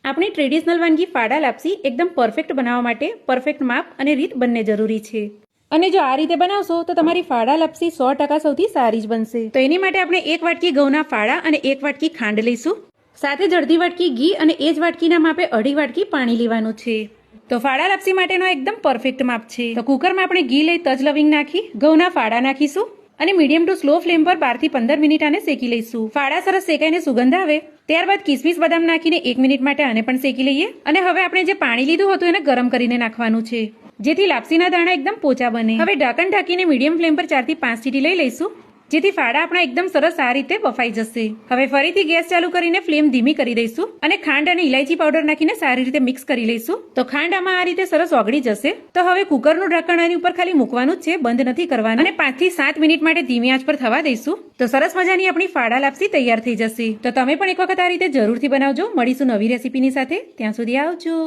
આપણી ટ્રેડિશનલ વાનગી ફાડા લાપસી એકદમ પરફેક્ટ બનાવવા માટે પરફેક્ટ માપ અને રીત બંને જરૂરી છે. અને જો આ રીતે બનાવશો તો તમારી ફાડા લાપસી 100% સૌથી સારી જ બનશે. તો એની માટે આપણે 1 વાટકી ઘઉંના ફાડા અને 1 વાટકી ખાંડ લઈશું. સાથે જ અડધી વાટકી ઘી અને એ જ વાટકીના માપે અઢી વાટકી પાણી લેવાનું છે. તો ફાડા લાપસી માટેનો એકદમ પરફેક્ટ માપ છે. તો કુકરમાં આપણે ઘી લઈ તજ લવિંગ નાખી ઘઉંના ફાડા નાખીશું અને મીડિયમ ટુ સ્લો ફ્લેમ પર 12 થી 15 મિનિટ આને શેકી લઈશું. ફાડા સરસ શેકાઈને સુગંધ આવે ત્યારબાદ કિસમિસ બદામ નાખીને 1 મિનિટ માટે આને પણ શેકી લઈએ. અને હવે આપણે જે પાણી લીધું હતું એને ગરમ કરીને નાખવાનું છે, જેથી લાપસીના દાણા એકદમ પોચા બને. હવે ઢાંકણ ઢાંકીને મીડિયમ ફ્લેમ પર 4 થી 5 સીટી લઈ લઈશું, જેથી ફાડા આપણા એકદમ સરસ આ રીતે બફાઈ જશે. હવે ફરીથી ગેસ ચાલુ કરીને ફ્લેમ ધીમી કરી દઈશું અને ખાંડ અને ઇલાયચી પાવડર નાખીને સારી રીતે મિક્સ કરી લઈશું. તો ખાંડ આમાં આ રીતે સરસ ઓગળી જશે. તો હવે કુકરનું ઢાંકણ આની ઉપર ખાલી મૂકવાનું જ છે, બંધ નથી કરવાનું. અને 5 થી 7 મિનિટ માટે ધીમી આંચ પર થવા દઈશું. તો સરસ મજાની આપણી ફાડા લાપસી તૈયાર થઈ જશે. તો તમે પણ એક વખત આ રીતે જરૂરથી બનાવજો. મળીશું નવી રેસીપીની સાથે. ત્યાં સુધી આવજો.